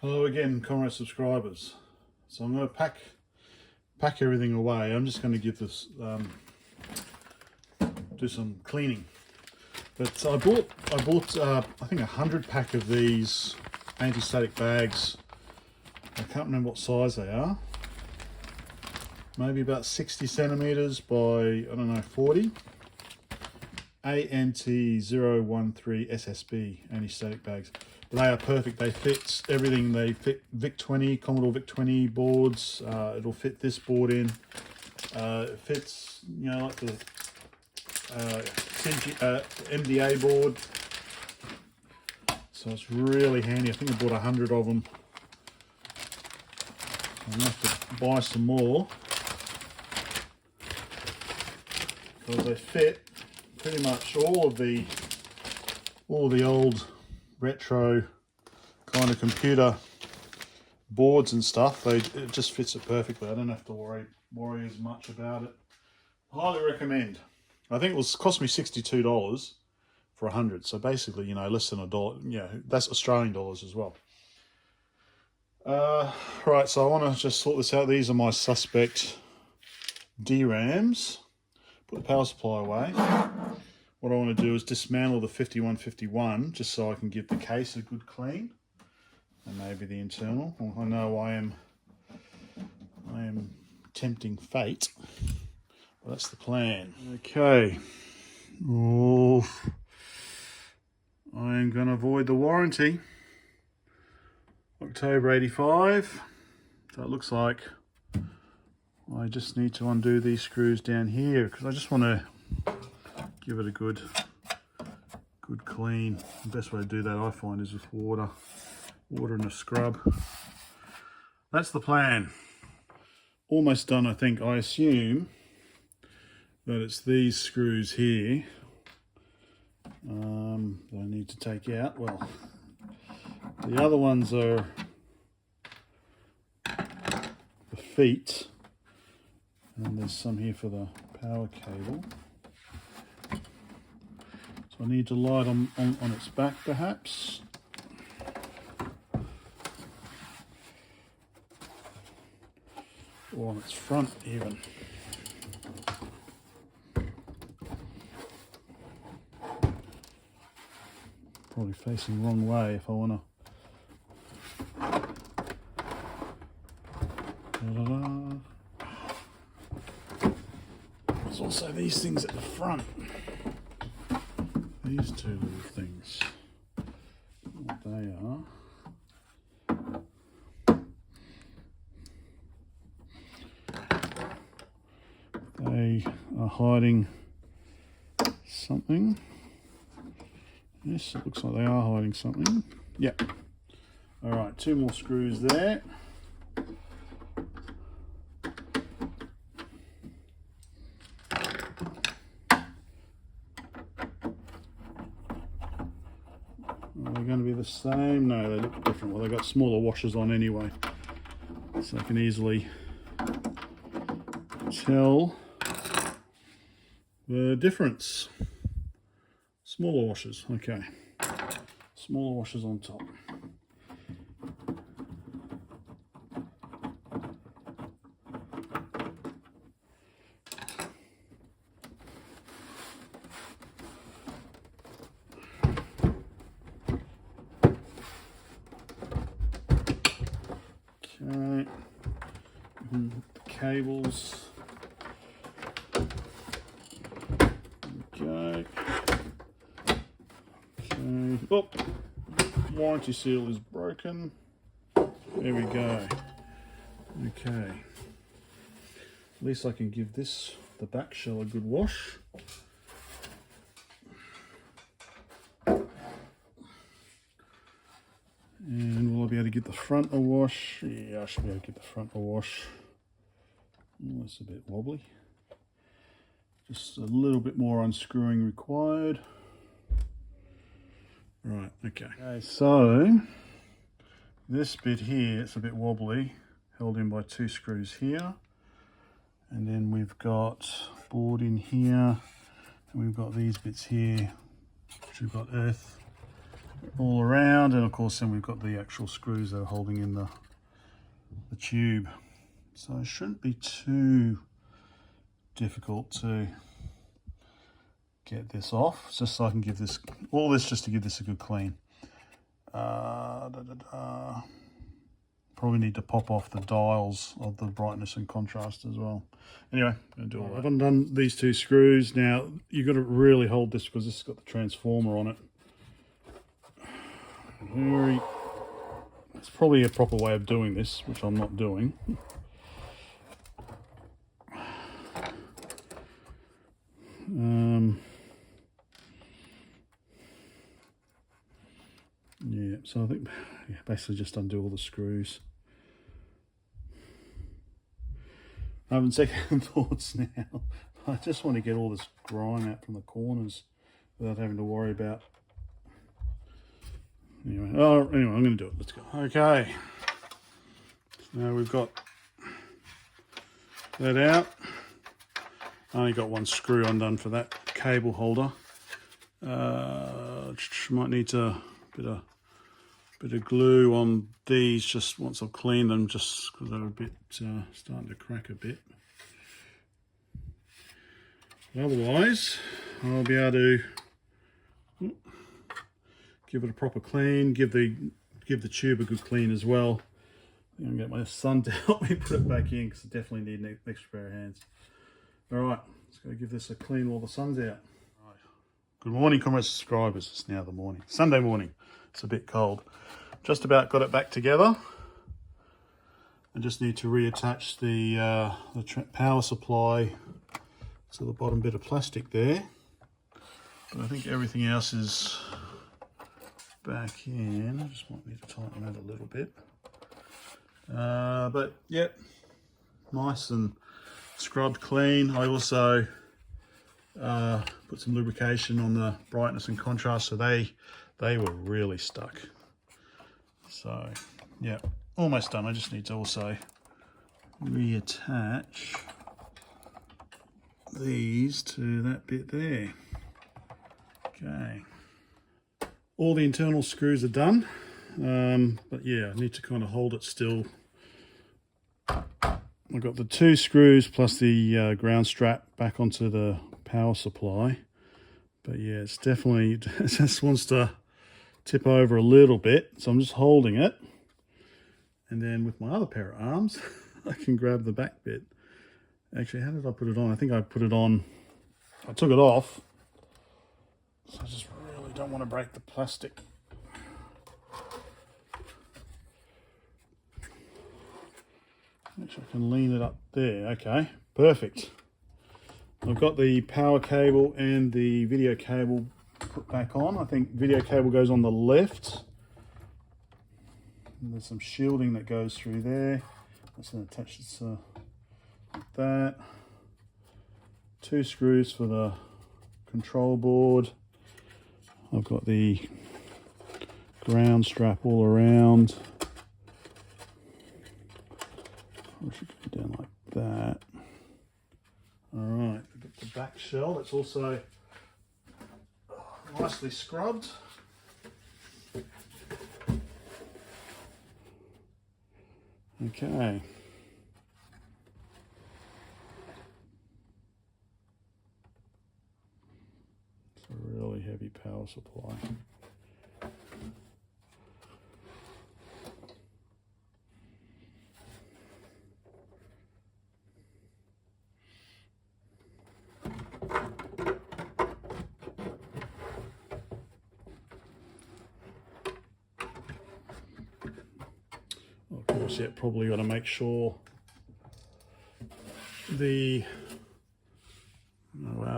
Hello again, comrade subscribers. So I'm going to pack everything away. I'm just going to give this do some cleaning. But I bought I think 100 pack of these anti-static bags. I can't remember what size they are. Maybe about 60 centimeters by, I don't know, 40. ANT013 SSB anti-static bags. They are perfect. They fit everything. They fit VIC-20, Commodore VIC-20 boards. It'll fit this board in. It fits, you know, like the MDA board. So it's really handy. I think I bought 100 of them. I'm gonna have to buy some more because they fit pretty much all of the old retro kind of computer boards and stuff. It just fits it perfectly. I don't have to worry as much about it. Highly recommend. I think it was cost me $62 for 100. So basically, you know, less than $1. You know, that's Australian dollars as well. Right, so I want to just sort this out. These are my suspect DRAMs. Put the power supply away. What I want to do is dismantle the 5151 just so I can give the case a good clean, and maybe the internal. I know I am tempting fate, but that's the plan. Okay. Oh, I am going to avoid the warranty. October 85. So it looks like I just need to undo these screws down here because I just want to give it a good clean. The best way to do that, I find, is with water and a scrub. That's the plan. Almost done, I think. I assume that it's these screws here that I need to take out. Well, the other ones are the feet, and there's some here for the power cable. I need to light on its back, perhaps. Or on its front, even. Probably facing the wrong way if I want to. There's also these things at the front. These two little things, what they are hiding something. Yes, it looks like they are hiding something. Yep. All right, two more screws there. Are they going to be the same? No, they look different. Well, they've got smaller washers on anyway, so I can easily tell the difference. Smaller washers, okay. Smaller washers on top. Okay, the cables. Okay. Okay. Oh, warranty seal is broken. There we go. Okay. At least I can give this, the back shell, a good wash. And will I be able to get the front a wash? Yeah, I should be able to get the front a wash. Oh, that's a bit wobbly. Just a little bit more unscrewing required. Right, okay. Okay, so this bit here, it's a bit wobbly, held in by two screws here. And then we've got board in here, and we've got these bits here, which we've got earth all around, and of course then we've got the actual screws that are holding in the tube. So it shouldn't be too difficult to get this off. It's just so I can give this, all this just to give this a good clean. Probably need to pop off the dials of the brightness and contrast as well. Anyway, I'm going to do all that. I've undone these two screws. Now, you've got to really hold this because this has got the transformer on it. It's probably a proper way of doing this, which I'm not doing. Yeah, so I think basically just undo all the screws. I'm having second thoughts now. I just want to get all this grime out from the corners without having to worry about. Anyway, I'm going to do it. Let's go. Okay. Now we've got that out. I only got one screw undone for that cable holder. Might need to bit of glue on these just once I've cleaned them, just because they're a bit starting to crack a bit. Otherwise, I'll be able to give it a proper clean, give the tube a good clean as well. I'm going to get my son to help me put it back in because I definitely need an extra pair of hands. All right, let's go give this a clean while the sun's out. Right. Good morning, comrade subscribers. It's now the morning, Sunday morning. It's a bit cold. Just about got it back together. I just need to reattach the power supply to the bottom bit of plastic there. But I think everything else is back in. I just might need to tighten that a little bit. But yep, nice and scrubbed clean. I also put some lubrication on the brightness and contrast, so they were really stuck. So yeah, almost done. I just need to also reattach these to that bit there. Okay, all the internal screws are done, but yeah, I need to kind of hold it still. I've got the two screws plus the ground strap back onto the power supply, but yeah, it's definitely, it just wants to tip over a little bit, so I'm just holding it, and then with my other pair of arms I can grab the back bit. Actually, how did I put it on? I think I put it on, I took it off, so I just really don't want to break the plastic. Actually, I can lean it up there. Okay, perfect. I've got the power cable and the video cable put back on. I think video cable goes on the left. And there's some shielding that goes through there. That's going to attach this like that. Two screws for the control board. I've got the ground strap all around. I should go down like that. All right, we've got the back shell. It's also nicely scrubbed. Okay. It's a really heavy power supply. Of course, yeah, probably got to make sure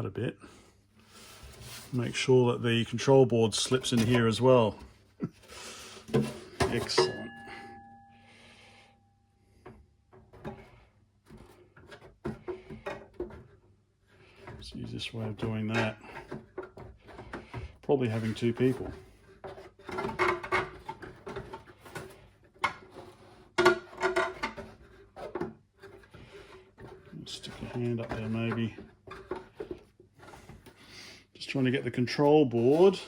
out a bit. Make sure that the control board slips in here as well. Excellent. Let's use this way of doing that. Probably having two people. Stick a hand up there maybe. Just trying to get the control board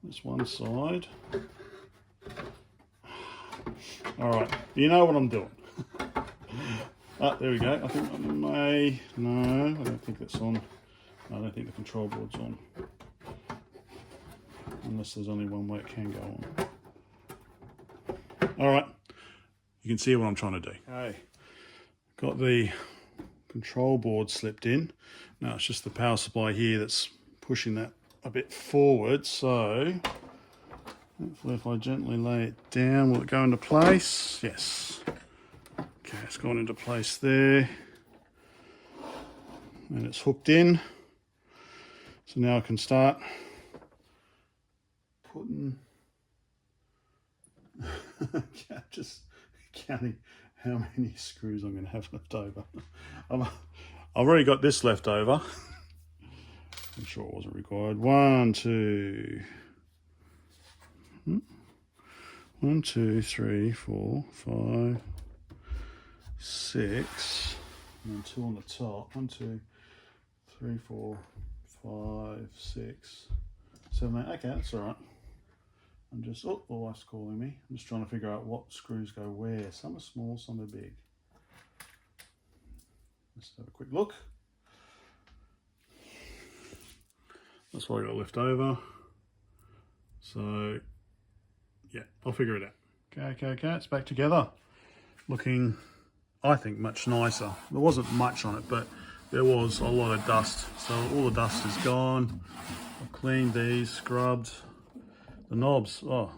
this one side. Alright, you know what I'm doing. There we go. I think I may... No, I don't think that's on. I don't think the control board's on. Unless there's only one way it can go on. Alright, you can see what I'm trying to do. Okay, got the control board slipped in. Now it's just the power supply here that's pushing that a bit forward, so hopefully if I gently lay it down, will it go into place? Yes. Okay, it's gone into place there. And it's hooked in. So now I can start putting... just counting how many screws I'm going to have left over. I've already got this left over. I'm sure it wasn't required. 1, 2, 3, 4, 5, 6, and then 2 on the top. 1, 2, 3, 4, 5, 6, 7, 8. Okay, that's all right. I'm just, oh, the wife's calling me. I'm just trying to figure out what screws go where. Some are small, some are big. Let's have a quick look. That's what I got left over. So, yeah, I'll figure it out. Okay, it's back together. Looking, I think, much nicer. There wasn't much on it, but there was a lot of dust. So all the dust is gone. I've cleaned these, scrubbed. The knobs, oh,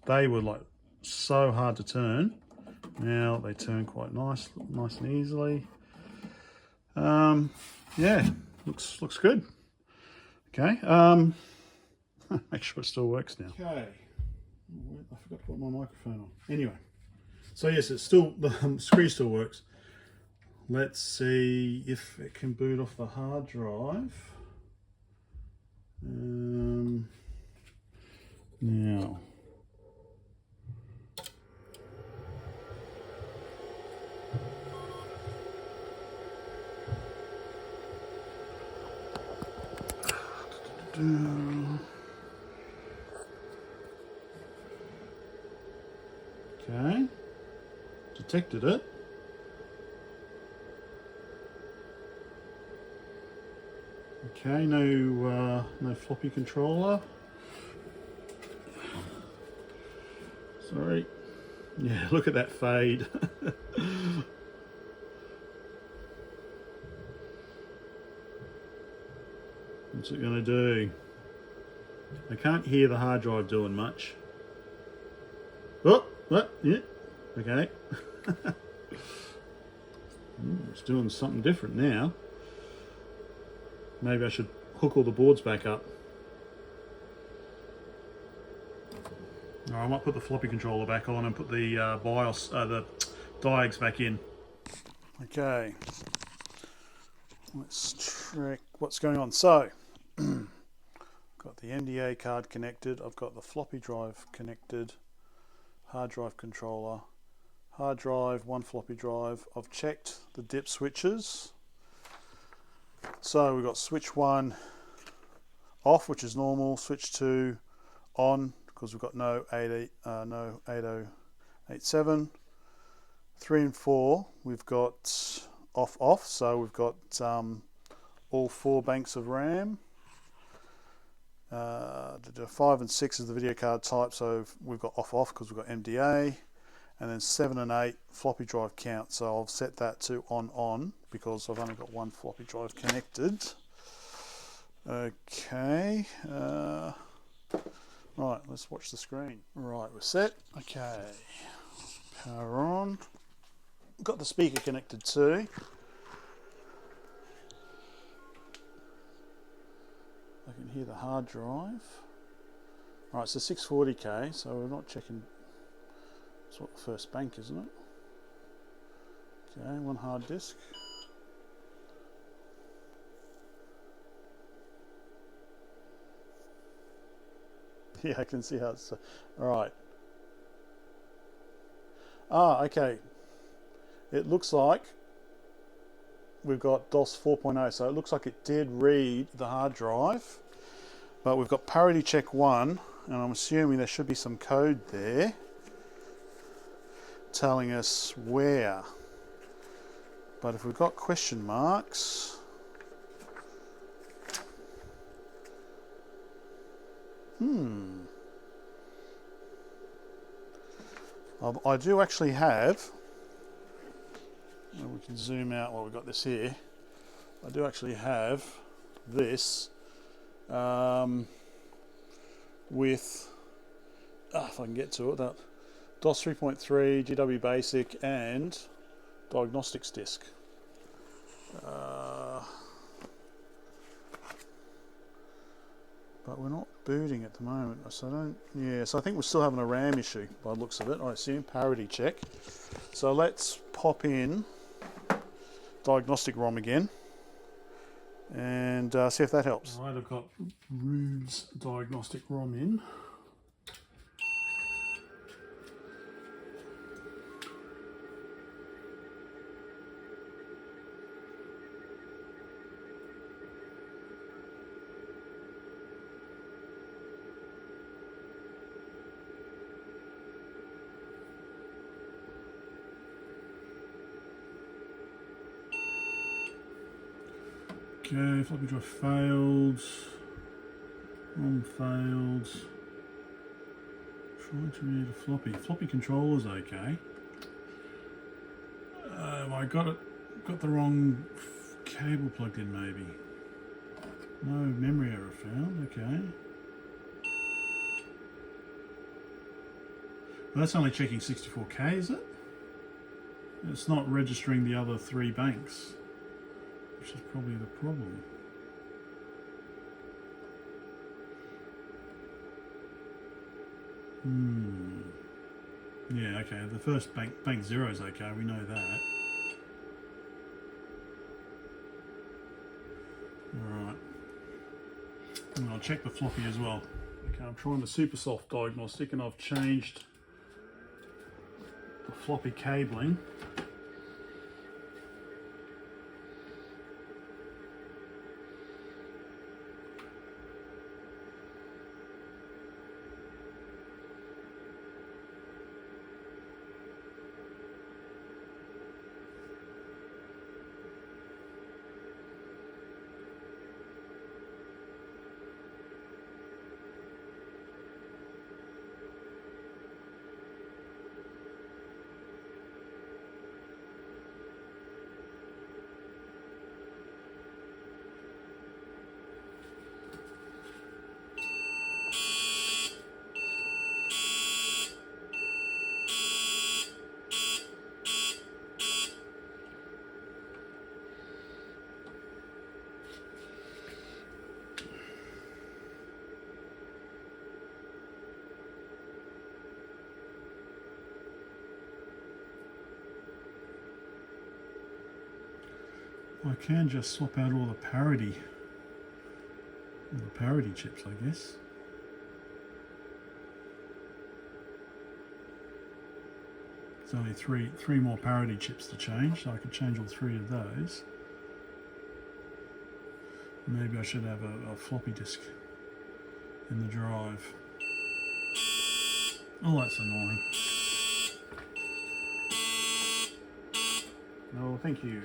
they were like so hard to turn. Now they turn quite nice and easily. Yeah, looks good. Okay, make sure it still works now. Okay, I forgot to put my microphone on. Anyway, so yes, it's still, the screen still works. Let's see if it can boot off the hard drive. Now, okay, detected it. Okay, no floppy controller. Sorry. Yeah, look at that fade. What's it going to do? I can't hear the hard drive doing much. Oh, what? Yeah. Okay. It's doing something different now. Maybe I should hook all the boards back up. I might put the floppy controller back on and put the BIOS, the diags back in. Okay, let's check what's going on. So, got the NDA card connected. I've got the floppy drive connected. Hard drive controller. Hard drive, one floppy drive. I've checked the dip switches. So we've got switch 1 off, which is normal. Switch 2 on, because we've got no 8087. 3 and 4 we've got off, so we've got all 4 banks of RAM. 5 and 6 is the video card type, so we've got off because we've got MDA. And then 7 and 8 floppy drive count, so I've set that to on because I've only got one floppy drive connected. Okay, right, let's watch the screen. Right, we're set. Okay, power on. Got the speaker connected too. I can hear the hard drive. All right, so 640k, so we're not checking. That's what the first bank, isn't it? Okay, one hard disk. Yeah, I can see how it's... Alright. Okay. It looks like we've got DOS 4.0, so it looks like it did read the hard drive. But we've got PARITY CHECK 1 and I'm assuming there should be some code there telling us where. But if we've got question marks, I do actually have, and we can zoom out while we've got this here, I do actually have this with, if I can get to it, that DOS 3.3, GW BASIC and diagnostics disk. But we're not booting at the moment, so I don't, yeah, so I think we're still having a RAM issue by the looks of it, I assume. Parity check. So let's pop in diagnostic ROM again and see if that helps. Alright, I've got Rude's diagnostic ROM in. Okay, floppy drive failed, ROM failed, trying to read a floppy controller's okay. I got the wrong cable plugged in maybe. No memory error found, okay. But that's only checking 64K, is it? It's not registering the other 3 banks, which is probably the problem. Yeah, okay, the first bank 0 is okay, we know that. Alright. And I'll check the floppy as well. Okay, I'm trying the Supersoft diagnostic and I've changed the floppy cabling. I can just swap out all the parity chips, I guess. There's only three more parity chips to change, so I could change all 3 of those. Maybe I should have a floppy disk in the drive. Oh, that's annoying. No, thank you.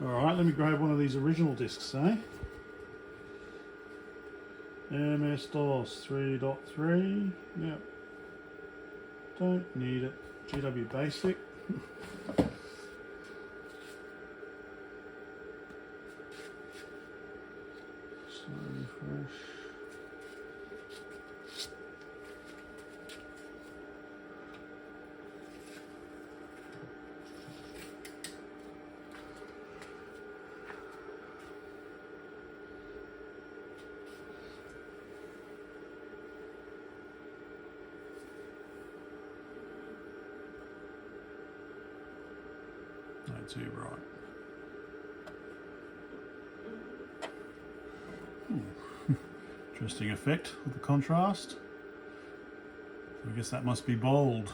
Alright, let me grab one of these original discs, eh? MS-DOS 3.3, yep. Don't need it. GW BASIC. So refresh. No, too bright. Interesting effect with the contrast. I guess that must be bold.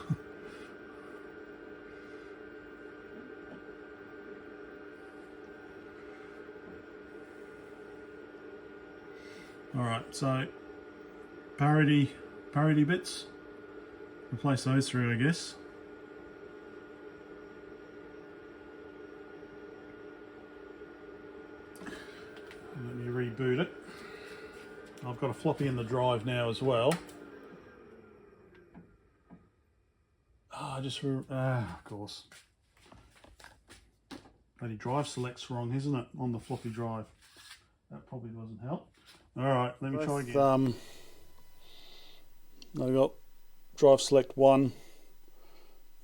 Alright, so parity bits, replace those through, I guess. Let me reboot it. I've got a floppy in the drive now as well. Of course. Bloody drive select's wrong, isn't it, on the floppy drive? That probably doesn't help. Alright, let me try again. I've got drive select 1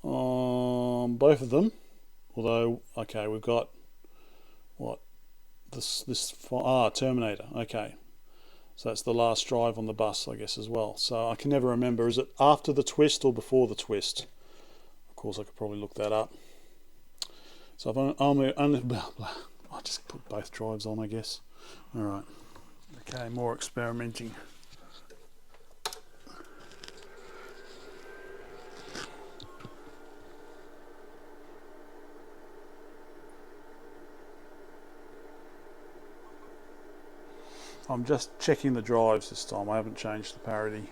on both of them. Although, okay, we've got what? Terminator. Okay. So that's the last drive on the bus, I guess, as well. So I can never remember, is it after the twist or before the twist? Of course, I could probably look that up. So I just put both drives on, I guess. Alright. Okay, more experimenting. I'm just checking the drives this time. I haven't changed the parity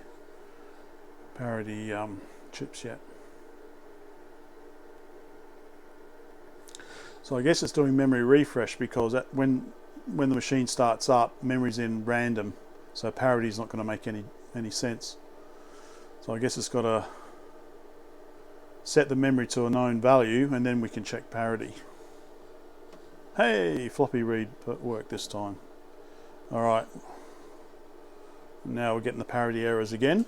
chips yet. So I guess it's doing memory refresh because when the machine starts up, memory's in random, so parity's not going to make any sense. So I guess it's got to set the memory to a known value, and then we can check parity. Hey, floppy read worked this time. Alright, now we're getting the parity errors again.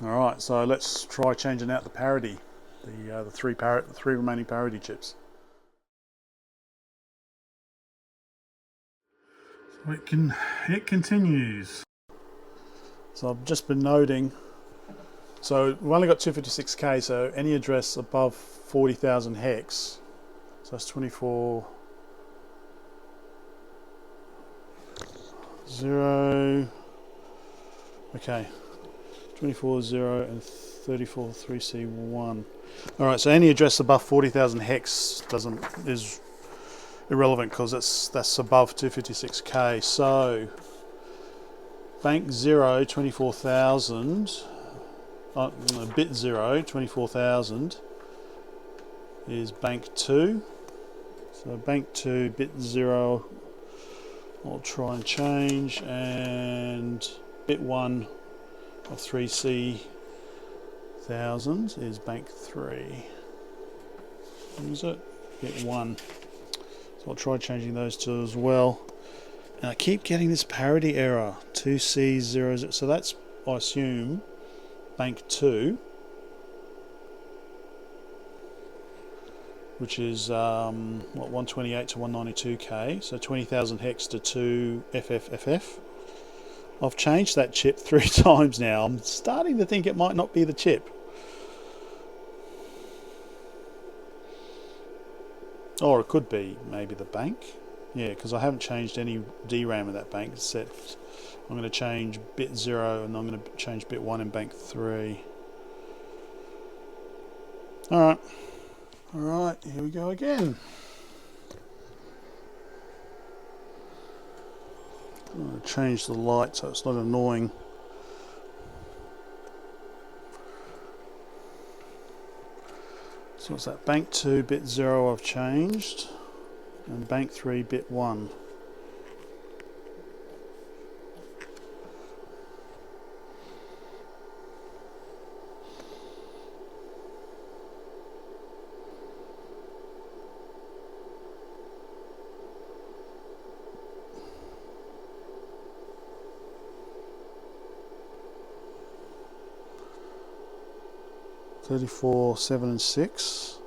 Alright, so let's try changing out the parity, the three remaining parity chips. So it continues. So I've just been noting. So we've only got 256K, so any address above 40,000 hex, so that's 24 0, okay, 24 0 and 34 3C1. Alright, so any address above 40,000 hex is irrelevant because that's above 256K. So bank 0 24,000. Bit 0 24,000 is bank 2. So bank 2 bit 0 I'll try and change, and bit 1 of 3C thousands is bank 3. What is it? Bit 1. So I'll try changing those two as well. And I keep getting this parity error 2C0, so that's, I assume, bank 2, which is 128 to 192K, so 20,000 hex to 2 FFFF. I've changed that chip 3 times now. I'm starting to think it might not be the chip. Or it could be maybe the bank. Yeah, because I haven't changed any DRAM in that bank except I'm going to change bit 0 and I'm going to change bit 1 in bank 3. Alright, here we go again. I'm going to change the light so it's not annoying. So it's that bank 2 bit 0 I've changed, and bank 3 bit 1. (34, 7 and 6).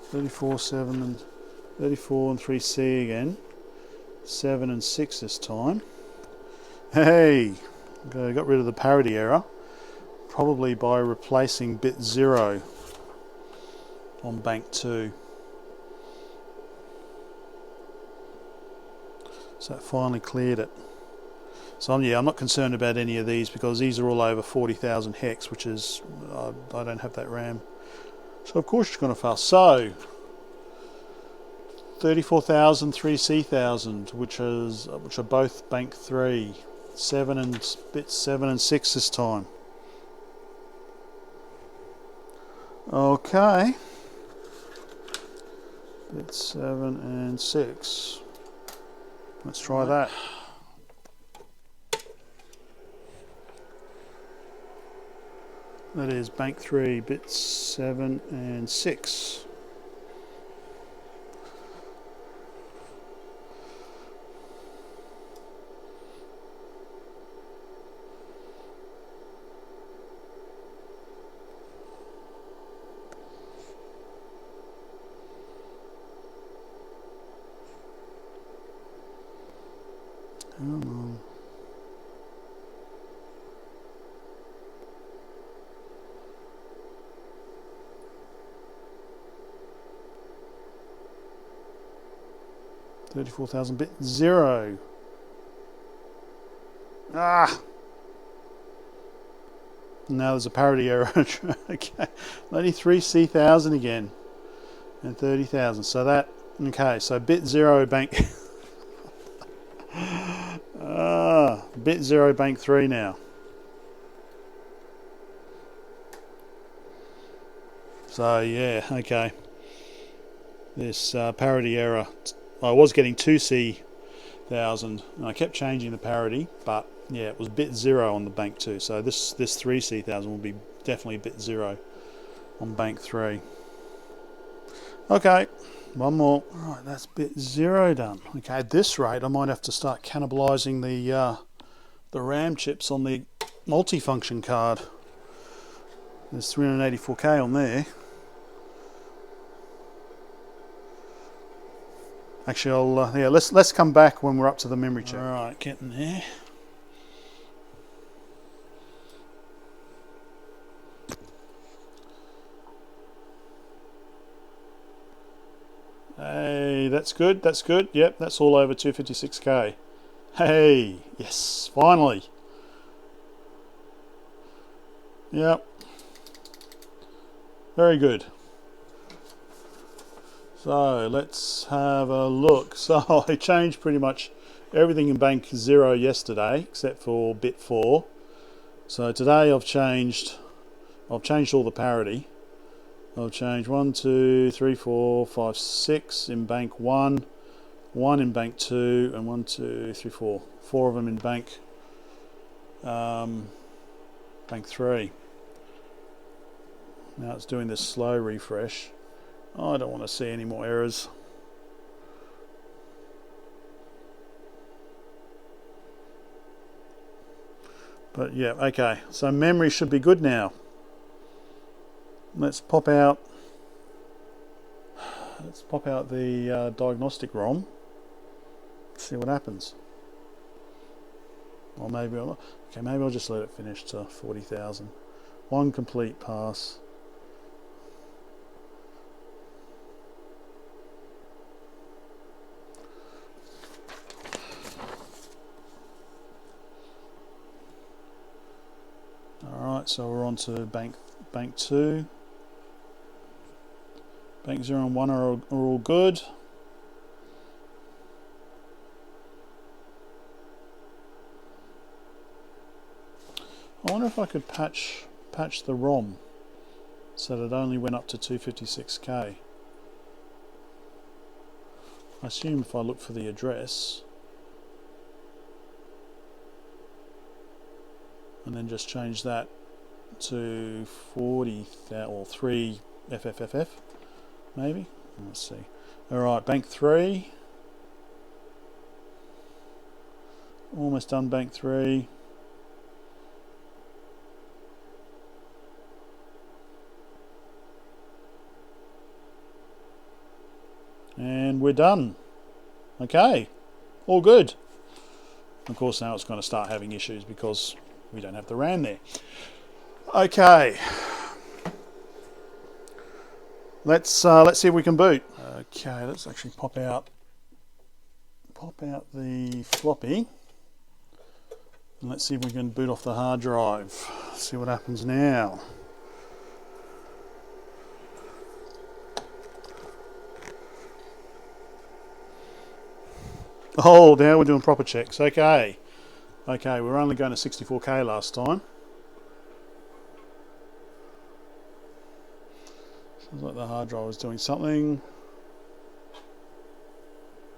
34, 7 and 34 and 3C again. 7 and 6 this time. Hey, okay, got rid of the parity error, probably by replacing bit 0 on bank 2. So that finally cleared it. So yeah, I'm not concerned about any of these because these are all over 40,000 hex, which is, I don't have that RAM. So of course it's going to fail. So 34,000, 3C1000, which are both bank 3, 7 and bit 7 and 6 this time. Okay, bit 7 and 6. Let's try that. That is bank 3, bit 7 and 6. Come on. $34,000 bit 0. Ah! Now there's a parity error. Okay, 93C1000 again, and 30,000. So that, okay, so bit 0 bank. Bit 0 bank 3 now. So yeah, okay. This parity error. I was getting 2C1000 and I kept changing the parity, but yeah, it was bit 0 on the bank 2. So this 3C1000 will be definitely bit 0 on bank 3. Okay, one more. Alright, that's bit 0 done. Okay, at this rate I might have to start cannibalizing the RAM chips on the multifunction card. There's 384K on there. Actually, I'll yeah. Let's come back when we're up to the memory check. All right, getting there. Hey, that's good. That's good. Yep, that's all over 256K. Hey, yes, finally. Yep. Very good. So let's have a look. So I changed pretty much everything in bank 0 yesterday except for bit 4. So today I've changed all the parity. I'll change 1, 2, 3, 4, 5, 6 in bank 1, 1 in bank 2, and 1, 2, 3, 4. 4 of them in bank 3. Now it's doing this slow refresh. I don't want to see any more errors. But yeah, okay. So memory should be good now. Let's pop out the diagnostic ROM. See what happens. Or maybe maybe I'll just let it finish to 40,000. One complete pass. Alright, so we're on to bank 2. Bank 0 and 1 are all good. I wonder if I could patch the ROM so that it only went up to 256K. I assume if I look for the address and then just change that to 40,000 or 3 FFFF maybe. Let's see. Alright, bank 3. Almost done bank 3. And we're done. Okay, all good. Of course now it's going to start having issues because we don't have the RAM there. Okay, let's see if we can boot. Okay, let's actually pop out the floppy. And let's see if we can boot off the hard drive. See what happens now. Oh, now we're doing proper checks. Okay. Okay, we were only going to 64K last time. Sounds like the hard drive was doing something.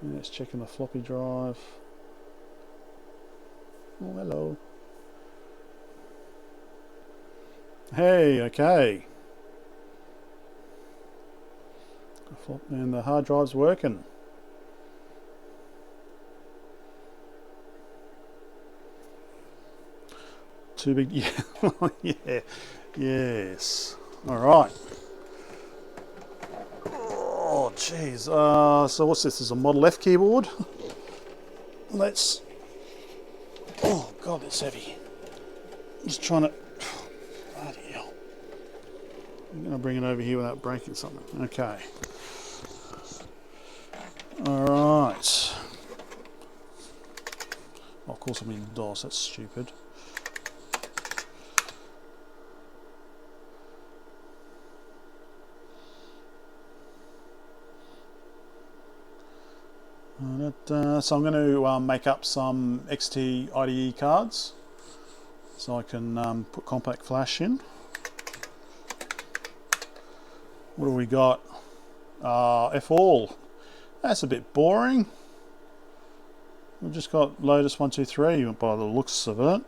And it's checking the floppy drive. Oh, hello. Hey, okay. And the hard drive's working. Too big, yeah, yeah, yes. All right. Oh, jeez. So what's this? This is a Model F keyboard. Let's. Oh God, it's heavy. Just trying to. Bloody hell. I'm gonna bring it over here without breaking something. Okay. All right. Oh, of course, I'm in DOS. That's stupid. So I'm going to make up some XT IDE cards so I can put compact flash in. What do we got? F all. That's a bit boring. We've just got Lotus 123 by the looks of it.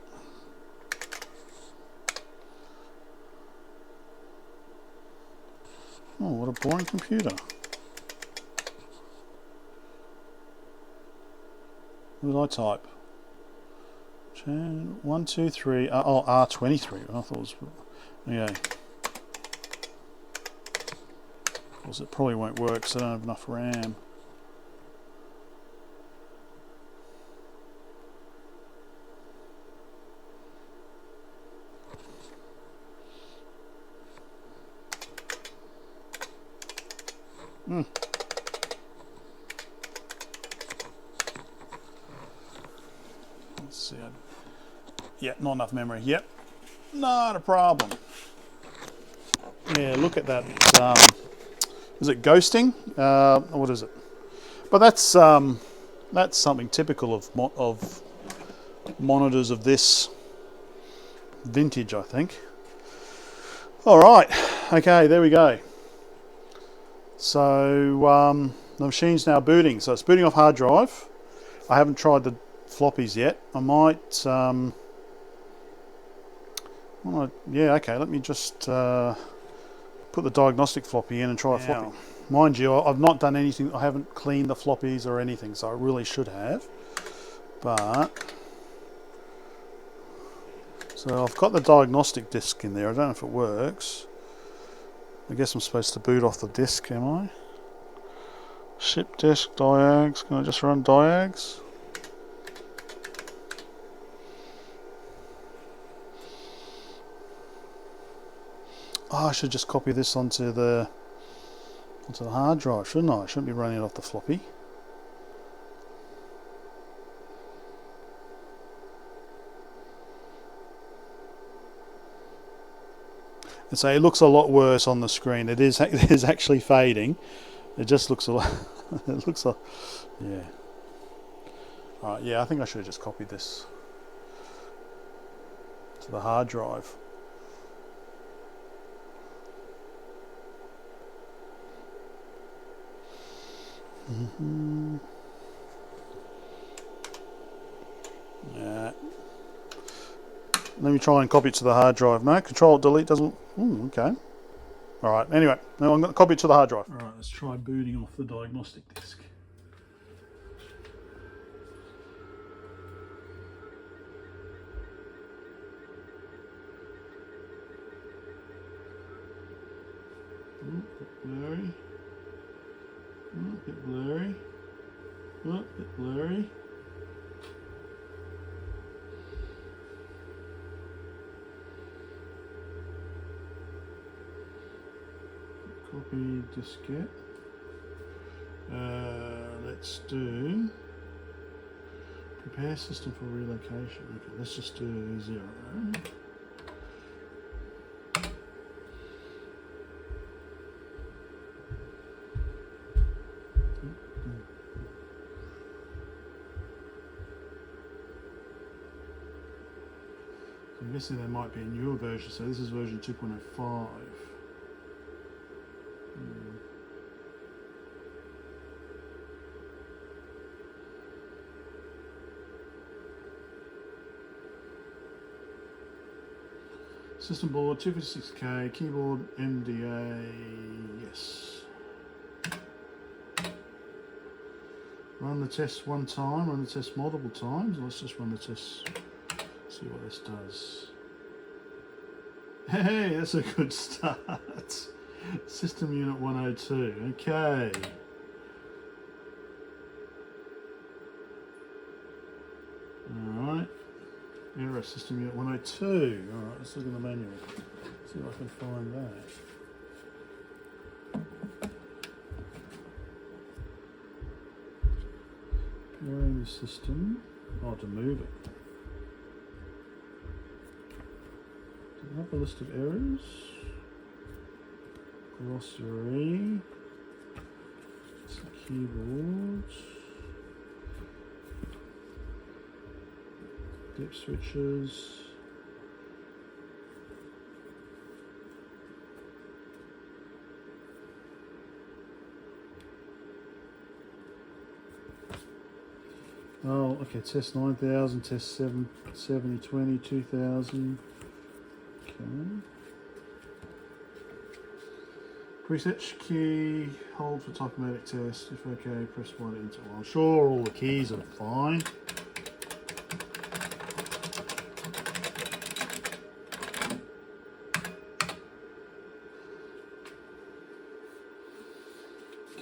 Oh, what a boring computer. What did I type? 1, 2, 3. Oh, R23. I thought it was. Yeah. Of course, it probably won't work because I don't have enough RAM. Let's see. Yeah, not enough memory. Yep, not a problem. Yeah, look at that. Is it ghosting? What is it? But that's something typical of monitors of this vintage, I think. All right. Okay, there we go. So the machine's now booting. So it's booting off hard drive. I haven't tried the floppies yet. I might. Yeah. Okay. Let me just put the diagnostic floppy in and try a floppy. Mind you, I've not done anything. I haven't cleaned the floppies or anything, so I really should have. But so I've got the diagnostic disc in there. I don't know if it works. I guess I'm supposed to boot off the disk, am I? Ship disk, diags. Can I just run diags? Oh, I should just copy this onto the hard drive, shouldn't I? I shouldn't be running it off the floppy. And so it looks a lot worse on the screen. It is actually fading. It just looks a lot. It looks a. Yeah. All right. Yeah, I think I should have just copied this to the hard drive. Yeah. Let me try and copy it to the hard drive. No, Control Delete doesn't. Okay. All right. Anyway, now I'm going to copy it to the hard drive. All right. Let's try booting off the diagnostic disk. Bit blurry. Bit blurry. Bit blurry. Copy diskette. Let's do Prepare system for relocation. Okay, let's just do 0. I'm guessing there might be a newer version, so this is version 2.05. System board 256K, keyboard MDA, yes. Run the test one time, run the test multiple times. Let's just run the test, see what this does. Hey, that's a good start. System unit 102, okay. Alright, error system unit 102. Alright, let's look in the manual. See if I can find that. Preparing the system. Oh, to move it. Does it have a list of errors? Glossary. It's the keyboard. Dip switches. Oh, okay, test 9000, test 7020, 2000. Okay. Preset key, hold for typomatic test. If okay, press 1 enter. Well, I'm sure all the keys are fine.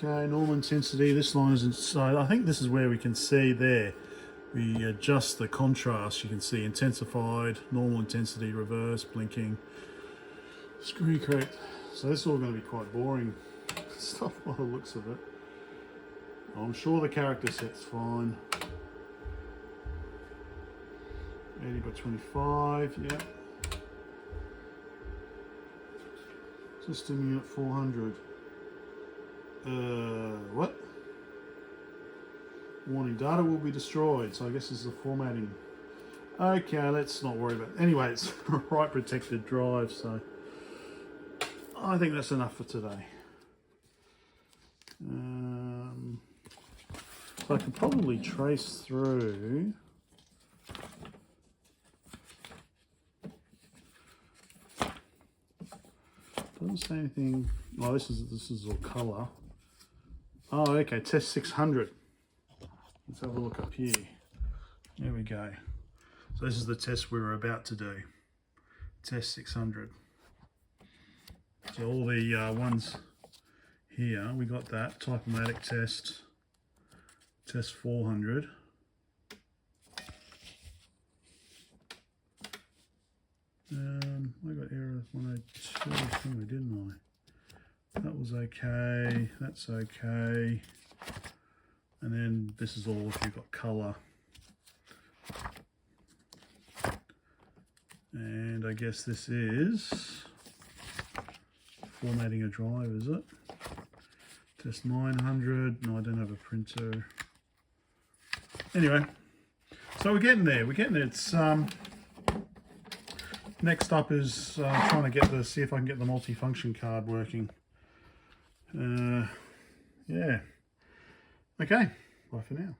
Okay, normal intensity, this line is inside. I think this is where we can see there. We adjust the contrast, you can see intensified, normal intensity, reverse, blinking, screen correct. So this is all going to be quite boring stuff by the looks of it. I'm sure the character set's fine. 80 by 25, yeah. System unit 400. What? Warning, data will be destroyed. So I guess this is the formatting. Okay, let's not worry about it. Anyway, it's a write protected drive, so I think that's enough for today. So I can probably trace through. Doesn't say anything. Oh, this is all color. Oh, okay. Test 600. Let's have a look up here. There we go. So this is the test we were about to do. Test 600. So all the ones here, we got that. Typomatic test. Test 400. I got error 102 somewhere, didn't I? That was okay. That's okay. And then this is all if you've got color. And I guess this is formatting a drive, is it? Test 900. No, I don't have a printer. Anyway, so we're getting there. We're getting there. It's next up is trying to get see if I can get the multi-function card working. Yeah. Okay. Bye for now.